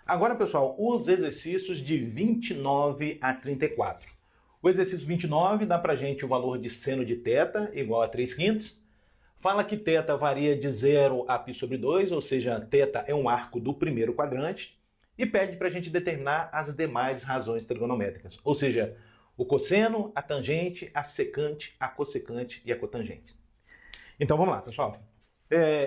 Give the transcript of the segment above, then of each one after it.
Agora, pessoal, os exercícios de 29 a 34. O exercício 29 dá pra gente o valor de seno de θ igual a 3/5. Fala que θ varia de 0 a π sobre 2, ou seja, θ é um arco do primeiro quadrante, e pede pra gente determinar as demais razões trigonométricas, ou seja, o cosseno, a tangente, a secante, a cossecante e a cotangente. Então vamos lá, pessoal.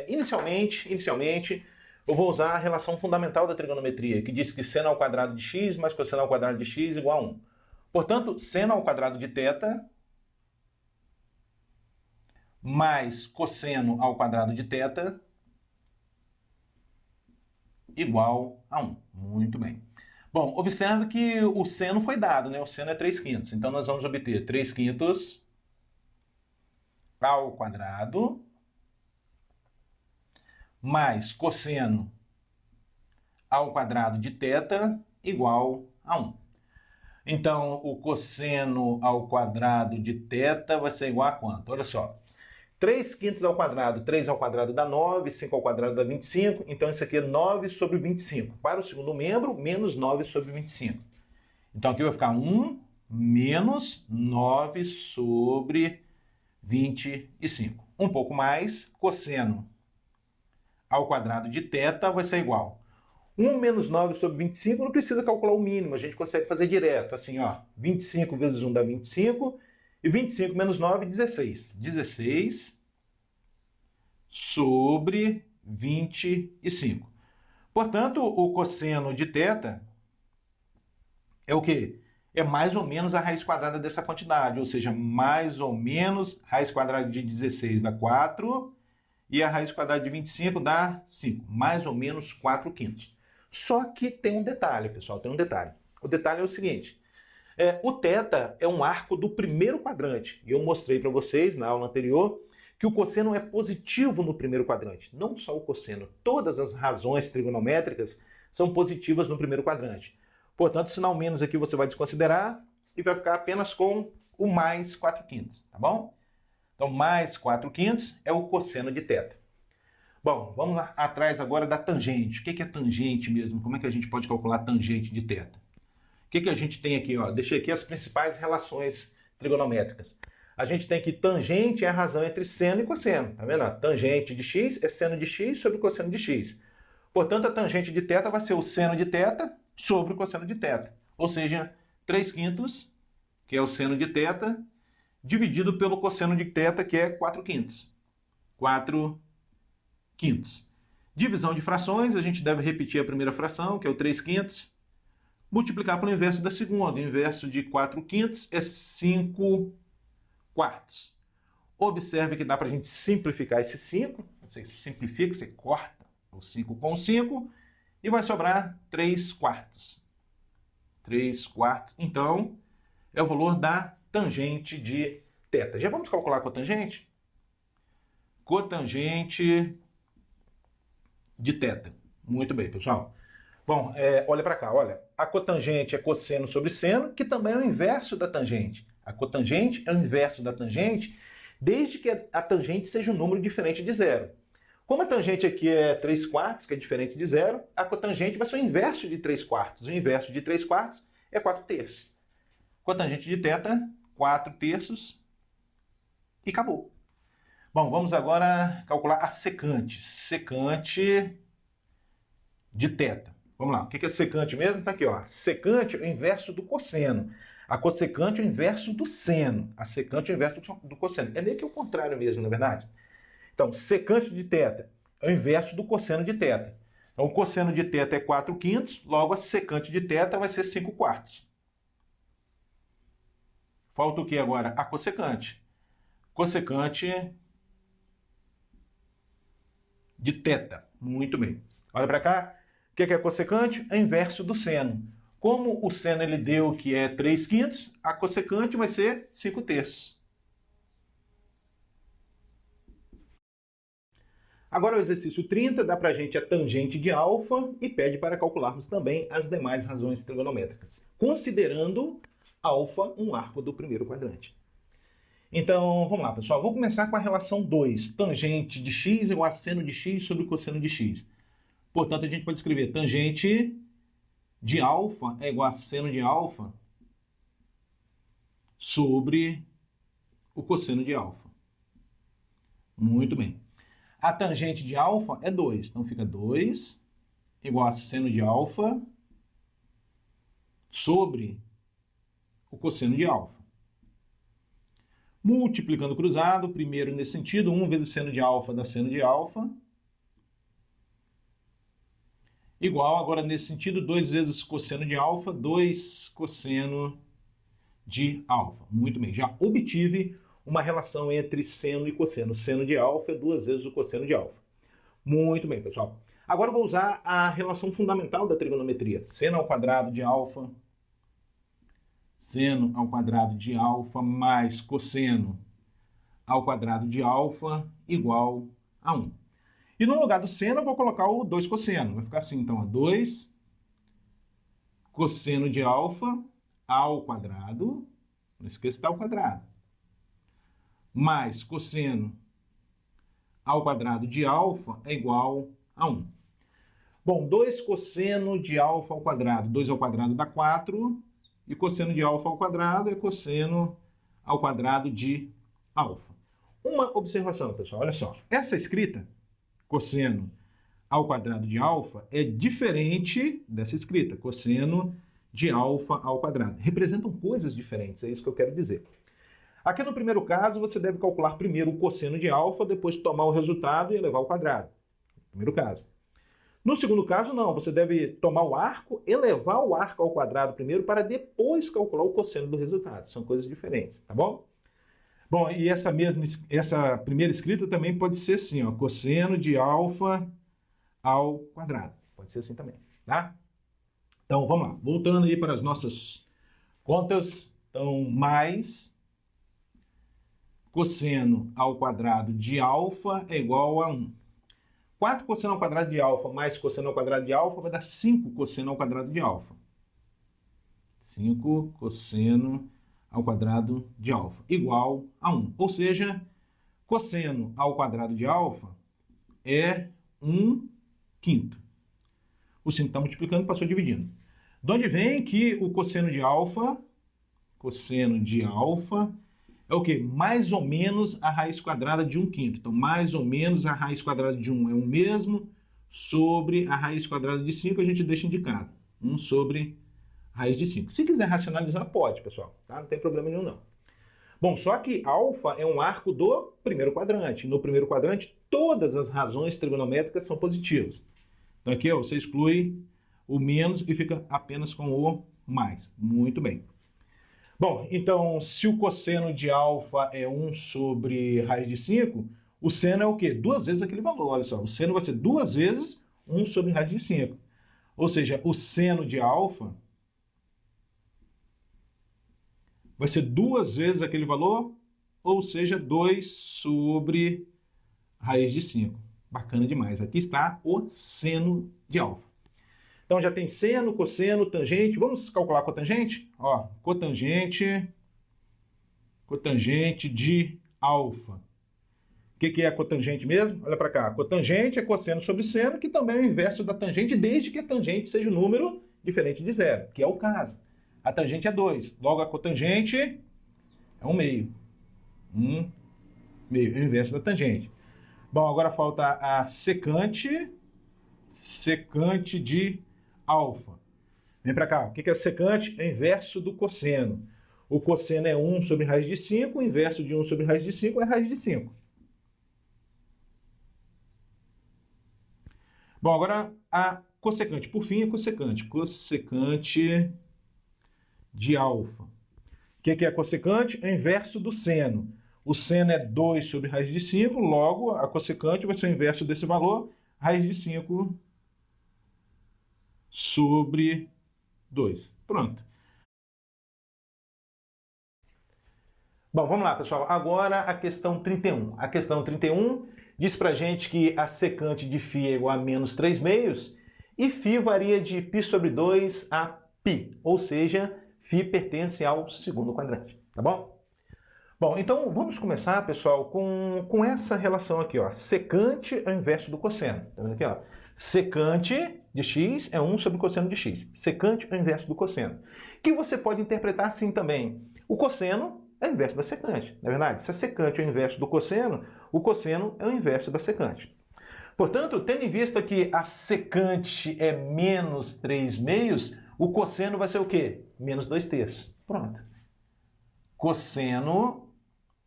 Inicialmente, eu vou usar a relação fundamental da trigonometria, que diz que seno ao quadrado de x mais cosseno ao quadrado de x igual a 1. Portanto, seno ao quadrado de θ mais cosseno ao quadrado de θ igual a 1. Muito bem. Bom, observe que o seno foi dado, né? O seno é 3/5. Então, nós vamos obter 3/5 ao quadrado mais cosseno ao quadrado de θ igual a 1. Então, o cosseno ao quadrado de θ vai ser igual a quanto? Olha só. 3/5 ao quadrado, 3 ao quadrado dá 9, 5 ao quadrado dá 25, então isso aqui é 9 sobre 25. Para o segundo membro, menos 9 sobre 25. Então aqui vai ficar 1 menos 9 sobre 25. Um pouco mais, cosseno ao quadrado de θ vai ser igual. 1 menos 9 sobre 25 não precisa calcular o mínimo, a gente consegue fazer direto. Assim, ó, 25 vezes 1 dá 25, e 25 menos 9, 16. 16 sobre 25. Portanto, o cosseno de θ é o quê? É mais ou menos a raiz quadrada dessa quantidade, ou seja, mais ou menos raiz quadrada de 16 dá 4, e a raiz quadrada de 25 dá 5, mais ou menos 4/5. Só que tem um detalhe, pessoal, tem um detalhe. O detalhe é o seguinte, o θ é um arco do primeiro quadrante, e eu mostrei para vocês na aula anterior que o cosseno é positivo no primeiro quadrante. Não só o cosseno, todas as razões trigonométricas são positivas no primeiro quadrante. Portanto, sinal menos aqui você vai desconsiderar e vai ficar apenas com o mais 4/5, tá bom? Então, mais 4/5 é o cosseno de θ. Bom, vamos atrás agora da tangente. O que é tangente mesmo? Como é que a gente pode calcular a tangente de θ? O que a gente tem aqui? Ó? Deixei aqui as principais relações trigonométricas. A gente tem que tangente é a razão entre seno e cosseno. Tá vendo? Tangente de x é seno de x sobre cosseno de x. Portanto, a tangente de θ vai ser o seno de θ sobre o cosseno de θ. Ou seja, 3/5, que é o seno de θ, dividido pelo cosseno de θ, que é 4/5. 4/5. Divisão de frações, a gente deve repetir a primeira fração, que é o 3/5. Multiplicar pelo inverso da segunda. O inverso de 4/5 é 5/4. Observe que dá para a gente simplificar esse 5. Você simplifica, você corta o 5 com o 5 e vai sobrar 3/4. 3/4. Então, é o valor da tangente de θ. Já vamos calcular a cotangente? Cotangente de θ. Muito bem, pessoal. Bom, olha para cá, olha. A cotangente é cosseno sobre seno, que também é o inverso da tangente. A cotangente é o inverso da tangente, desde que a tangente seja um número diferente de zero. Como a tangente aqui é 3/4, que é diferente de zero, a cotangente vai ser o inverso de 3/4. O inverso de 3/4 é 4/3. Cotangente de θ, 4/3 e acabou. Bom, vamos agora calcular a secante. Secante de θ. Vamos lá, o que é secante mesmo? Está aqui, ó. Secante é o inverso do cosseno. A cossecante é o inverso do seno. A secante é o inverso do cosseno. É meio que o contrário mesmo, na verdade. Então, secante de θ é o inverso do cosseno de θ. Então, o cosseno de θ é 4/5, logo a secante de θ vai ser 5/4. Falta o que agora? A cossecante. Cossecante de θ. Muito bem. Olha para cá. O que é cossecante? É o inverso do seno. Como o seno ele deu que é 3/5, a cossecante vai ser 5/3. Agora o exercício 30 dá para a gente a tangente de alfa e pede para calcularmos também as demais razões trigonométricas, considerando alfa um arco do primeiro quadrante. Então, vamos lá, pessoal. Vou começar com a relação 2. Tangente de x igual a seno de x sobre cosseno de x. Portanto, a gente pode escrever tangente de alfa é igual a seno de alfa sobre o cosseno de alfa. Muito bem. A tangente de alfa é 2, então fica 2 igual a seno de alfa sobre o cosseno de alfa. Multiplicando cruzado, primeiro nesse sentido, 1 vezes seno de alfa dá seno de alfa, igual, agora nesse sentido, 2 vezes cosseno de alfa, 2 cosseno de alfa. Muito bem, já obtive uma relação entre seno e cosseno. Seno de alfa é 2 vezes o cosseno de alfa. Muito bem, pessoal. Agora eu vou usar a relação fundamental da trigonometria. Seno ao quadrado de alfa, seno ao quadrado de alfa mais cosseno ao quadrado de alfa igual a 1. E no lugar do seno eu vou colocar o 2 cosseno. Vai ficar assim, então, 2 cosseno de alfa ao quadrado, não esqueça de dar ao quadrado, mais cosseno ao quadrado de alfa é igual a 1. Bom, 2 cosseno de alfa ao quadrado. 2 ao quadrado dá 4. E cosseno de alfa ao quadrado é cosseno ao quadrado de alfa. Uma observação, pessoal, olha só. Essa escrita, cosseno ao quadrado de alfa, é diferente dessa escrita, cosseno de alfa ao quadrado. Representam coisas diferentes, é isso que eu quero dizer. Aqui no primeiro caso, você deve calcular primeiro o cosseno de alfa, depois tomar o resultado e elevar ao quadrado. Primeiro caso. No segundo caso, não. Você deve tomar o arco, elevar o arco ao quadrado primeiro, para depois calcular o cosseno do resultado. São coisas diferentes, tá bom? Bom, e essa primeira escrita também pode ser assim, ó, cosseno de alfa ao quadrado. Pode ser assim também, tá? Então, vamos lá. Voltando aí para as nossas contas. Então, mais cosseno ao quadrado de alfa é igual a 1. 4 cosseno ao quadrado de alfa mais cosseno ao quadrado de alfa vai dar 5 cosseno ao quadrado de alfa. 5 cosseno ao quadrado de alfa igual a 1. Ou seja, cosseno ao quadrado de alfa é 1/5. O 5 está multiplicando, passou dividindo. De onde vem que o cosseno de alfa é o quê? Mais ou menos a raiz quadrada de 1/5. Então, mais ou menos a raiz quadrada de 1 é 1 mesmo, sobre a raiz quadrada de 5 a gente deixa indicado. 1 sobre raiz de 5. Se quiser racionalizar, pode, pessoal. Tá? Não tem problema nenhum, não. Bom, só que alfa é um arco do primeiro quadrante. No primeiro quadrante, todas as razões trigonométricas são positivas. Então, aqui ó, você exclui o menos e fica apenas com o mais. Muito bem. Bom, então, se o cosseno de alfa é 1 sobre raiz de 5, o seno é o quê? 2 vezes aquele valor, olha só. O seno vai ser 2 vezes 1 sobre raiz de 5. Ou seja, o seno de alfa vai ser 2 vezes aquele valor, ou seja, 2 sobre raiz de 5. Bacana demais. Aqui está o seno de alfa. Então já tem seno, cosseno, tangente. Vamos calcular a cotangente? Ó, cotangente de alfa. O que é a cotangente mesmo? Olha para cá. A cotangente é cosseno sobre seno, que também é o inverso da tangente, desde que a tangente seja um número diferente de zero, que é o caso. A tangente é 2. Logo, a cotangente é 1/2. 1/2 é o inverso da tangente. Bom, agora falta a secante de alfa. Vem para cá. O que é secante? É o inverso do cosseno. O cosseno é 1 sobre raiz de 5, o inverso de 1 sobre raiz de 5 é raiz de 5. Bom, agora a cossecante. Por fim, a cossecante. Cossecante de alfa. O que é a cossecante? É o inverso do seno. O seno é 2 sobre raiz de 5, logo a cossecante vai ser o inverso desse valor, raiz de 5 sobre 2. Pronto. Bom, vamos lá, pessoal. Agora a questão 31. A questão 31 diz pra gente que a secante de φ é igual a menos 3/2 e φ varia de π sobre 2 a π, ou seja, φ pertence ao segundo quadrante, tá bom? Bom, então vamos começar, pessoal, com essa relação aqui, ó. Secante é o inverso do cosseno. Tá vendo aqui, ó? Secante de x é 1 sobre cosseno de x. Secante é o inverso do cosseno. Que você pode interpretar assim também. O cosseno é o inverso da secante, não é verdade? Se a secante é o inverso do cosseno, o cosseno é o inverso da secante. Portanto, tendo em vista que a secante é menos 3/2, o cosseno vai ser o quê? Menos 2/3. Pronto. Cosseno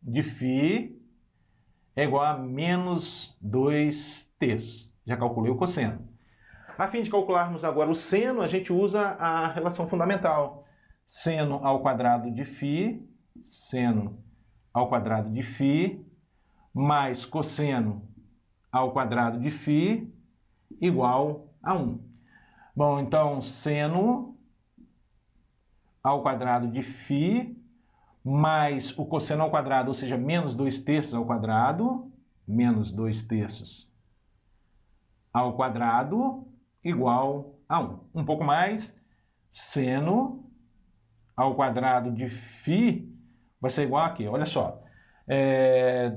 de φ é igual a menos 2/3. Já calculei o cosseno. A fim de calcularmos agora o seno, a gente usa a relação fundamental. Seno ao quadrado de φ, seno ao quadrado de φ, mais cosseno ao quadrado de φ igual a 1. Bom, então, seno ao quadrado de φ mais o cosseno ao quadrado, ou seja, menos 2/3 ao quadrado, menos 2/3 ao quadrado, igual a 1. Um pouco mais, seno ao quadrado de φ vai ser igual a quê? Olha só,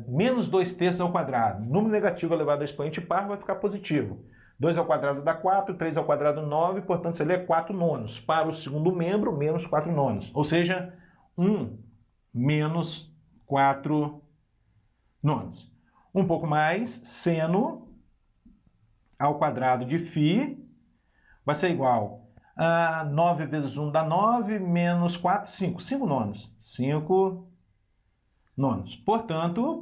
menos 2/3 ao quadrado. Número negativo elevado ao expoente par vai ficar positivo. 2 ao quadrado dá 4, 3 ao quadrado 9, portanto, isso ali é 4 nonos. Para o segundo membro, menos 4 nonos. Ou seja, 1 menos 4 nonos. Um pouco mais, seno ao quadrado de φ vai ser igual a 9 vezes 1 dá 9, menos 4, 5. 5 nonos. 5 nonos. Portanto,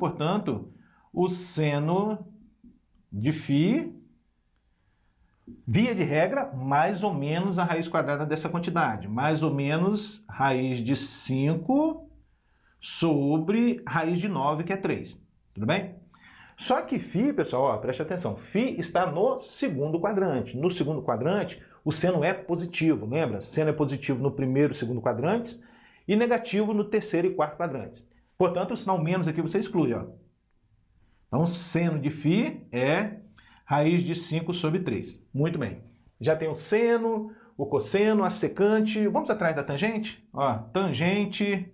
o seno de φ, via de regra, mais ou menos a raiz quadrada dessa quantidade. Mais ou menos raiz de 5 sobre raiz de 9, que é 3. Tudo bem? Só que φ, pessoal, ó, preste atenção, φ está no segundo quadrante. No segundo quadrante, o seno é positivo, lembra? Seno é positivo no primeiro e segundo quadrantes e negativo no terceiro e quarto quadrantes. Portanto, o sinal menos aqui você exclui, ó. Então, seno de φ é raiz de 5 sobre 3. Muito bem. Já tem o seno, o cosseno, a secante. Vamos atrás da tangente? Ó, tangente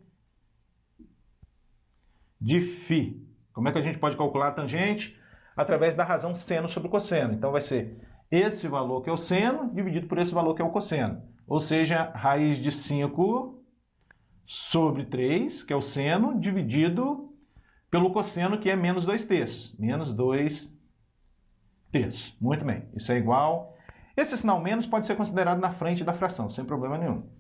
de φ. Como é que a gente pode calcular a tangente? Através da razão seno sobre cosseno. Então vai ser esse valor que é o seno dividido por esse valor que é o cosseno. Ou seja, raiz de 5 sobre 3, que é o seno, dividido pelo cosseno, que é menos 2/3. Menos 2/3. Muito bem. Isso é igual. Esse sinal menos pode ser considerado na frente da fração, sem problema nenhum.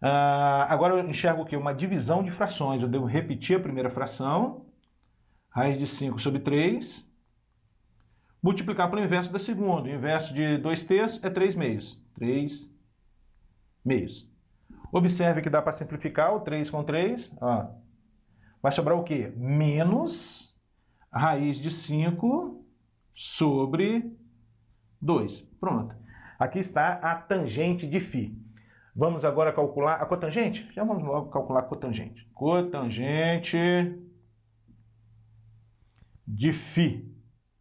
Agora eu enxergo o quê? Uma divisão de frações. Eu devo repetir a primeira fração, raiz de 5 sobre 3, multiplicar pelo inverso da segunda. O inverso de 2/3 é 3/2. 3/2. Observe que dá para simplificar o 3 com 3. Ó. Vai sobrar o quê? Menos raiz de 5 sobre 2. Pronto. Aqui está a tangente de φ. Vamos agora calcular a cotangente? Já vamos logo calcular a cotangente. Cotangente de φ.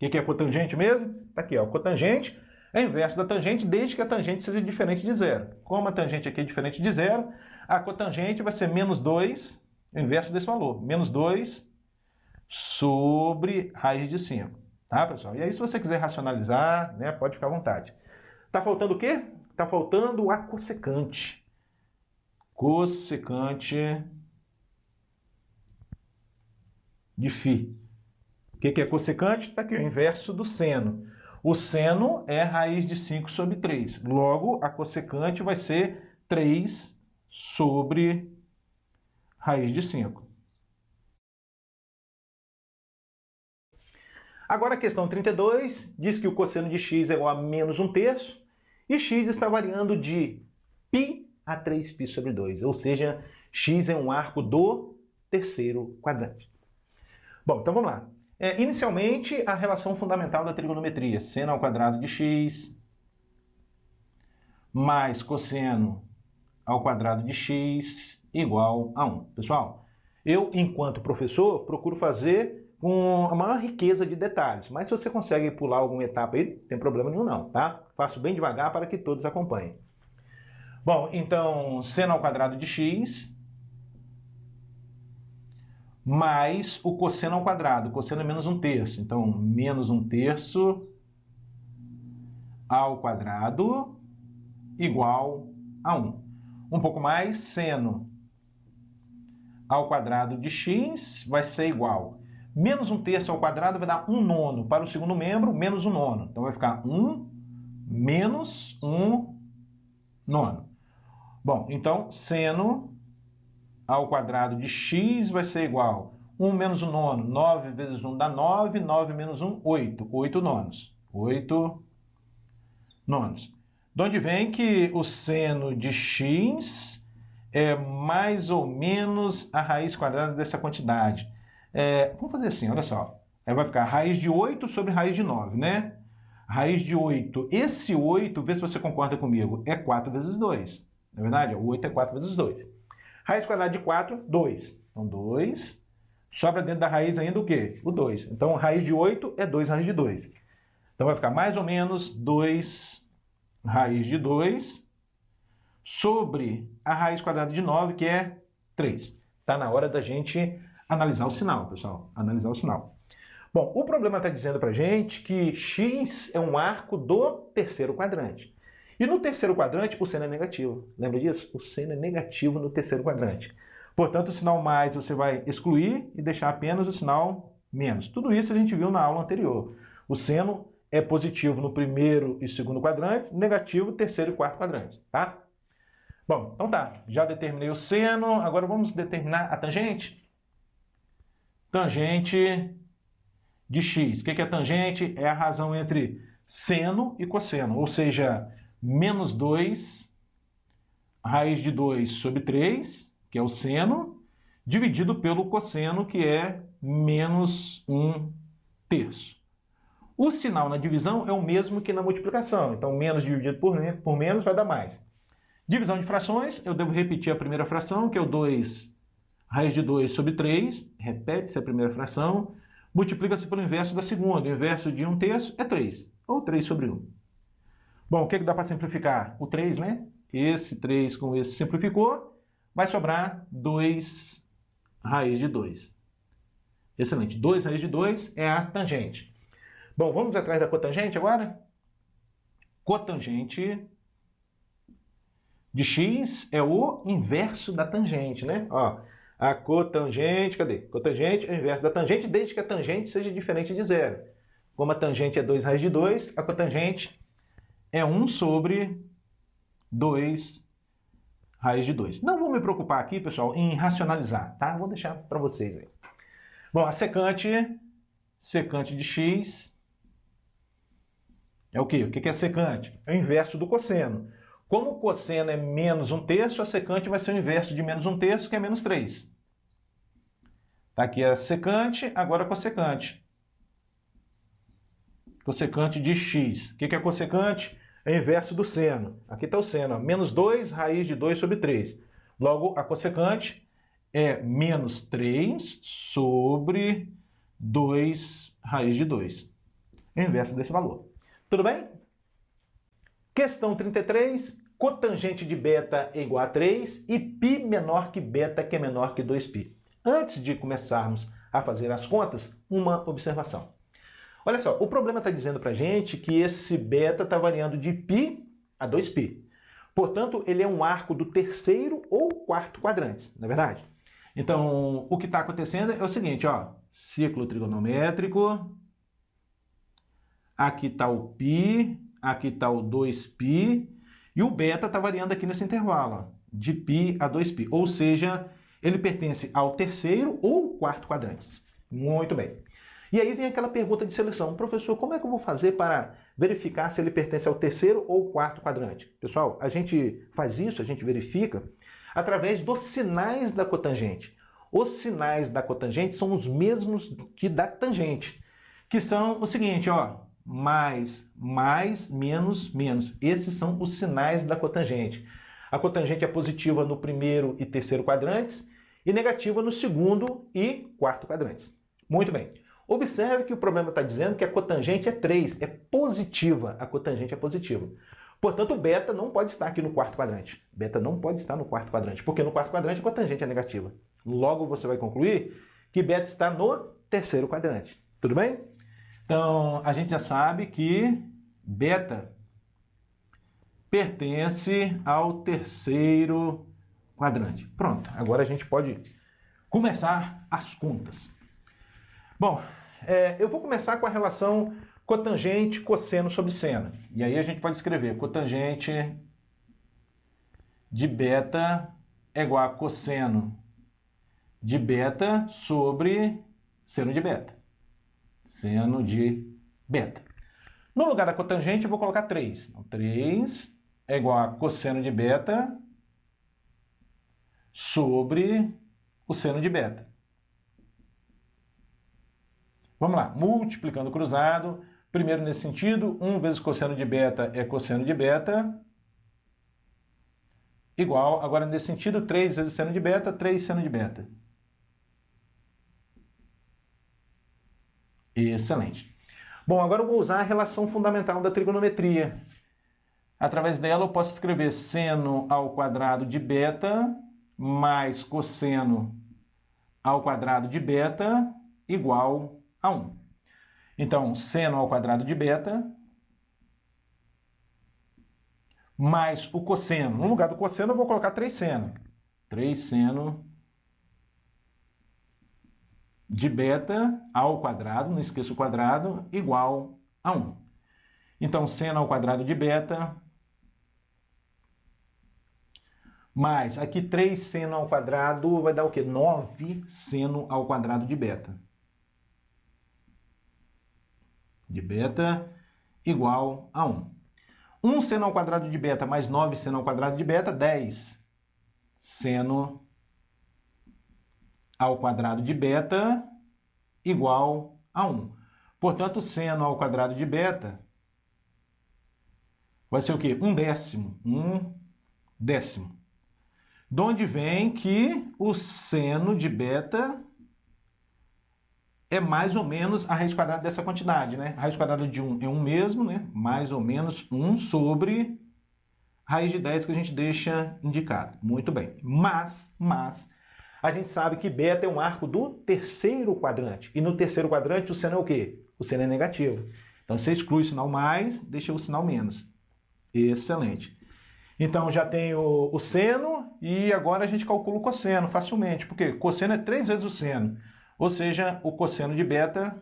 O que é cotangente mesmo? Está aqui, ó. Cotangente é inverso da tangente, desde que a tangente seja diferente de zero. Como a tangente aqui é diferente de zero, a cotangente vai ser menos 2, o inverso desse valor. Menos 2 sobre raiz de 5. Tá, pessoal? E aí, se você quiser racionalizar, né, pode ficar à vontade. Tá faltando o quê? Tá faltando a cossecante. Cossecante de φ. O que é cossecante? Está aqui, o inverso do seno. O seno é raiz de 5 sobre 3. Logo, a cossecante vai ser 3 sobre raiz de 5. Agora a questão 32 diz que o cosseno de x é igual a menos 1/3 e x está variando de π a 3π sobre 2, ou seja, x é um arco do terceiro quadrante. Bom, então vamos lá. Inicialmente, a relação fundamental da trigonometria, seno ao quadrado de x mais cosseno ao quadrado de x igual a 1. Pessoal, eu, enquanto professor, procuro fazer com a maior riqueza de detalhes, mas se você consegue pular alguma etapa aí, não tem problema nenhum não, tá? Faço bem devagar para que todos acompanhem. Bom, então, seno ao quadrado de x mais o cosseno ao quadrado. O cosseno é menos 1/3, então menos 1/3 ao quadrado igual a 1. Um pouco mais, seno ao quadrado de x vai ser igual. Menos 1/3 ao quadrado vai dar 1/9. Para o segundo membro, menos 1/9. Então vai ficar 1 menos 1/9. Bom, então seno ao quadrado de x vai ser igual 1 menos 1/9. 9 vezes 1 dá 9. 9 menos 1, 8. 8/9. 8/9. De onde vem que o seno de x é mais ou menos a raiz quadrada dessa quantidade. Vamos fazer assim, olha só. Vai ficar raiz de 8 sobre raiz de 9, né? Raiz de 8. Esse 8, vê se você concorda comigo, é 4 vezes 2. Não é verdade? O 8 é 4 vezes 2. Raiz quadrada de 4, 2. Então, 2. Sobra dentro da raiz ainda o quê? O 2. Então, raiz de 8 é 2 raiz de 2. Então, vai ficar mais ou menos 2 raiz de 2 sobre a raiz quadrada de 9, que é 3. Está na hora da gente analisar o sinal, pessoal. Analisar o sinal. Bom, o problema está dizendo para a gente que x é um arco do terceiro quadrante. E no terceiro quadrante, o seno é negativo. Lembra disso? O seno é negativo no terceiro quadrante. Portanto, o sinal mais você vai excluir e deixar apenas o sinal menos. Tudo isso a gente viu na aula anterior. O seno é positivo no primeiro e segundo quadrantes, negativo no terceiro e quarto quadrantes, tá? Bom, então tá. Já determinei o seno, agora vamos determinar a tangente. Tangente de x. O que é tangente? É a razão entre seno e cosseno, ou seja, menos 2 raiz de 2 sobre 3, que é o seno, dividido pelo cosseno, que é menos 1/3. O sinal na divisão é o mesmo que na multiplicação, então menos dividido por menos vai dar mais. Divisão de frações, eu devo repetir a primeira fração, que é o 2 raiz de 2 sobre 3, repete-se a primeira fração, multiplica-se pelo inverso da segunda, o inverso de 1/3 é 3, ou 3 sobre 1. Bom, o que dá para simplificar? O 3, né? Esse 3 com esse simplificou, vai sobrar 2 raiz de 2. Excelente, 2 raiz de 2 é a tangente. Bom, vamos atrás da cotangente agora? Cotangente de x é o inverso da tangente, né? Ó, a cotangente, cadê? Cotangente é o inverso da tangente, desde que a tangente seja diferente de zero. Como a tangente é 2 raiz de 2, a cotangente é 1 sobre 2 raiz de 2. Não vou me preocupar aqui, pessoal, em racionalizar, tá? Vou deixar para vocês aí. Bom, a secante de x é o quê? O que é secante? É o inverso do cosseno. Como o cosseno é menos 1/3, a secante vai ser o inverso de menos 1/3, que é menos 3. Tá aqui a secante, agora a cossecante. Cossecante de x. O que é cossecante? É o inverso do seno. Aqui está o seno, ó, menos 2 raiz de 2 sobre 3. Logo, a cossecante é menos 3 sobre 2 raiz de 2. É o inverso desse valor. Tudo bem? Questão 33. Cotangente de beta é igual a 3 e π menor que beta, que é menor que 2π. Antes de começarmos a fazer as contas, uma observação. Olha só, o problema está dizendo para a gente que esse beta está variando de π a 2π. Portanto, ele é um arco do terceiro ou quarto quadrantes, não é verdade? Então, o que está acontecendo é o seguinte, ó, ciclo trigonométrico, aqui está o π, aqui está o 2π, e o beta está variando aqui nesse intervalo, ó, de π a 2π, ou seja, ele pertence ao terceiro ou quarto quadrantes. Muito bem. E aí vem aquela pergunta de seleção. Professor, como é que eu vou fazer para verificar se ele pertence ao terceiro ou quarto quadrante? Pessoal, a gente faz isso, a gente verifica através dos sinais da cotangente. Os sinais da cotangente são os mesmos que da tangente, que são o seguinte, ó, mais, menos, menos. Esses são os sinais da cotangente. A cotangente é positiva no primeiro e terceiro quadrantes e negativa no segundo e quarto quadrantes. Muito bem. Observe que o problema está dizendo que a cotangente é 3, é positiva. A cotangente é positiva. Portanto, o beta não pode estar aqui no quarto quadrante. Beta não pode estar no quarto quadrante, porque no quarto quadrante a cotangente é negativa. Logo, você vai concluir que beta está no terceiro quadrante. Tudo bem? Então, a gente já sabe que beta pertence ao terceiro quadrante. Pronto, agora a gente pode começar as contas. Bom, eu vou começar com a relação cotangente, cosseno sobre seno. E aí a gente pode escrever cotangente de beta é igual a cosseno de beta sobre seno de beta. Seno de beta. No lugar da cotangente eu vou colocar 3. Então, 3 é igual a cosseno de beta sobre o seno de beta. Vamos lá, multiplicando cruzado. Primeiro nesse sentido, 1 vezes cosseno de beta é cosseno de beta, igual, agora nesse sentido, 3 vezes seno de beta, 3 seno de beta. Excelente. Bom, agora eu vou usar a relação fundamental da trigonometria. Através dela eu posso escrever seno ao quadrado de beta mais cosseno ao quadrado de beta igual a 1. Então, seno ao quadrado de beta mais o cosseno. No lugar do cosseno eu vou colocar 3 seno. 3 seno de beta ao quadrado, não esqueça o quadrado, igual a 1. Então, seno ao quadrado de beta mais, aqui 3 seno ao quadrado vai dar o quê? 9 seno ao quadrado de beta. De beta igual a 1. 1 seno ao quadrado de beta mais 9 seno ao quadrado de beta, 10 seno ao quadrado de beta igual a 1. Portanto, seno ao quadrado de beta vai ser o quê? 1/10. 1/10. De onde vem que o seno de beta é mais ou menos a raiz quadrada dessa quantidade, né? A raiz quadrada de 1 é 1 mesmo, né? Mais ou menos 1 sobre raiz de 10 que a gente deixa indicado. Muito bem. Mas, a gente sabe que beta é um arco do terceiro quadrante. E no terceiro quadrante o seno é o quê? O seno é negativo. Então você exclui o sinal mais, deixa o sinal menos. Excelente. Então já tenho o seno e agora a gente calcula o cosseno facilmente. Porque cosseno é 3 vezes o seno. Ou seja, o cosseno de beta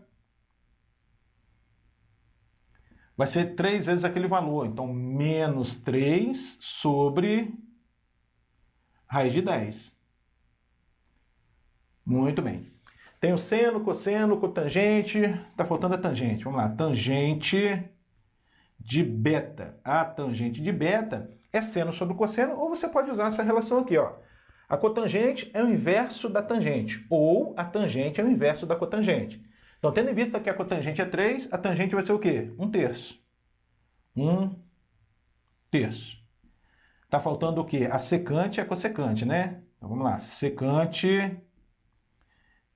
vai ser 3 vezes aquele valor. Então, menos 3 sobre raiz de 10. Muito bem. Tem o seno, cosseno, cotangente. Está faltando a tangente. Vamos lá. Tangente de beta. A tangente de beta é seno sobre cosseno. Ou você pode usar essa relação aqui, ó. A cotangente é o inverso da tangente, ou a tangente é o inverso da cotangente. Então, tendo em vista que a cotangente é 3, a tangente vai ser o quê? 1/3. 1/3. Está faltando o quê? A secante e a cossecante, né? Então, vamos lá. Secante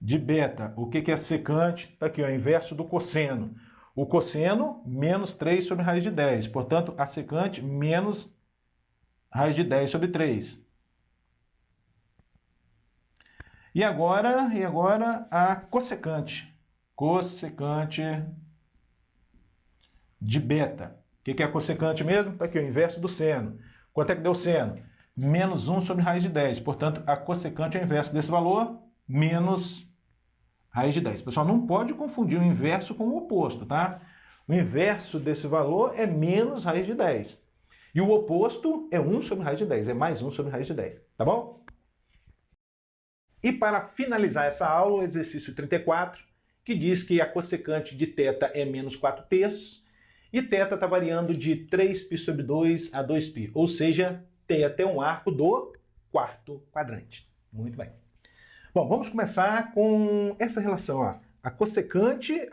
de beta. O que é secante? Está aqui, ó, inverso do cosseno. O cosseno, menos 3 sobre raiz de 10. Portanto, a secante, menos raiz de 10 sobre 3. E agora a cossecante. Cossecante de beta. O que é a cossecante mesmo? Está aqui, o inverso do seno. Quanto é que deu seno? Menos 1 sobre raiz de 10. Portanto, a cossecante é o inverso desse valor, menos raiz de 10. Pessoal, não pode confundir o inverso com o oposto, tá? O inverso desse valor é menos raiz de 10. E o oposto é 1 sobre raiz de 10. É mais 1 sobre raiz de 10. Tá bom? E para finalizar essa aula, o exercício 34, que diz que a cossecante de θ é menos 4/3, e θ está variando de 3π sobre 2 a 2π, ou seja, θ é um arco do quarto quadrante. Muito bem. Bom, vamos começar com essa relação, ó. A cossecante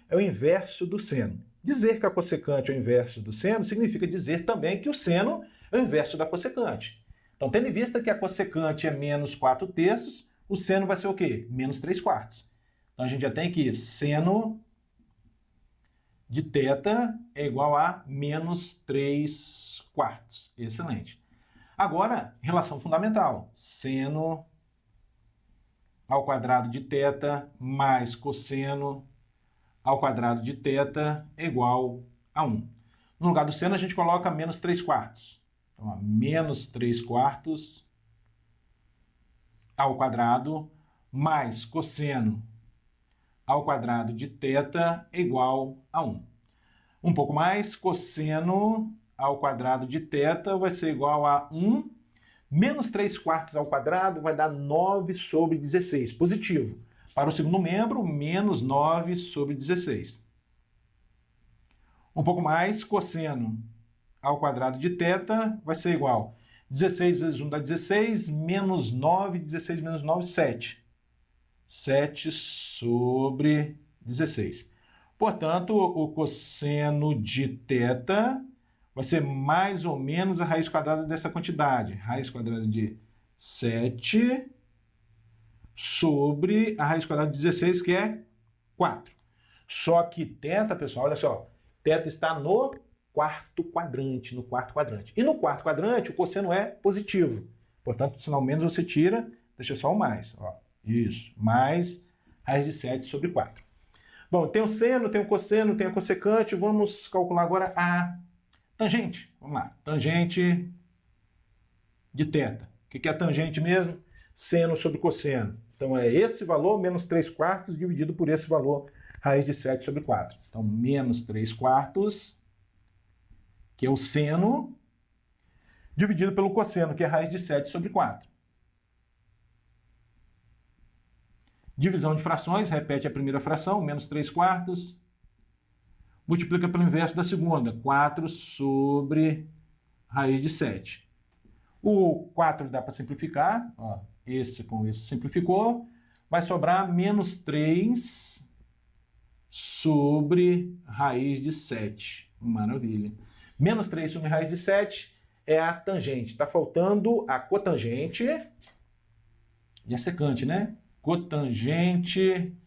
é o inverso do seno. Dizer que a cossecante é o inverso do seno significa dizer também que o seno é o inverso da cossecante. Então, tendo em vista que a cossecante é menos 4/3, o seno vai ser o quê? Menos 3/4. Então, a gente já tem aqui seno de θ é igual a menos 3/4. Excelente. Agora, relação fundamental. Seno ao quadrado de θ mais cosseno ao quadrado de θ é igual a 1. No lugar do seno, a gente coloca menos 3 quartos. Então, ó, menos 3 quartos ao quadrado mais cosseno ao quadrado de θ é igual a 1. Um pouco mais, cosseno ao quadrado de θ vai ser igual a 1. Menos 3 quartos ao quadrado vai dar 9 sobre 16, positivo. Para o segundo membro, menos 9 sobre 16. Um pouco mais, cosseno ao quadrado de θ vai ser igual a 16 vezes 1 dá 16, menos 9, 16 menos 9, 7. 7 sobre 16. Portanto, o cosseno de θ vai ser mais ou menos a raiz quadrada dessa quantidade. Raiz quadrada de 7 sobre a raiz quadrada de 16, que é 4. Só que θ, pessoal, olha só, θ está no quarto quadrante, E no quarto quadrante, o cosseno é positivo. Portanto, o sinal menos você tira, deixa só o mais. Ó, isso, mais raiz de 7 sobre 4. Bom, tem o seno, tem o cosseno, tem a cossecante. Vamos calcular agora a tangente. Vamos lá, tangente de θ. O que é a tangente mesmo? Seno sobre cosseno. Então é esse valor, menos 3 quartos, dividido por esse valor, raiz de 7 sobre 4. Então, menos 3 quartos, que é o seno, dividido pelo cosseno, que é raiz de 7 sobre 4. Divisão de frações, repete a primeira fração, menos 3 quartos, multiplica pelo inverso da segunda, 4 sobre raiz de 7. O 4 dá para simplificar, ó, esse com esse simplificou, vai sobrar menos 3 sobre raiz de 7. Maravilha. Menos 3 sobre raiz de 7 é a tangente. Está faltando a cotangente e a secante, né? Cotangente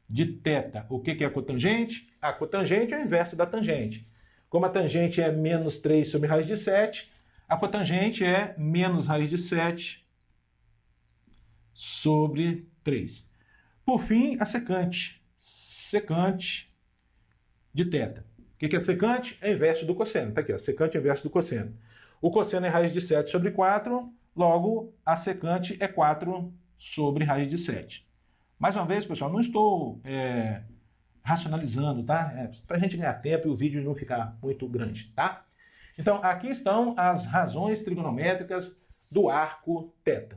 de θ. O que é a cotangente? A cotangente é o inverso da tangente. Como a tangente é menos 3 sobre raiz de 7, a cotangente é menos raiz de 7 sobre 3. Por fim, a secante. Secante de θ. O que é secante? É inverso do cosseno. Está aqui, ó, secante é inverso do cosseno. O cosseno é raiz de 7 sobre 4, logo a secante é 4 sobre raiz de 7. Mais uma vez, pessoal, não estou racionalizando, tá? Para a gente ganhar tempo e o vídeo não ficar muito grande, tá? Então, aqui estão as razões trigonométricas do arco θ.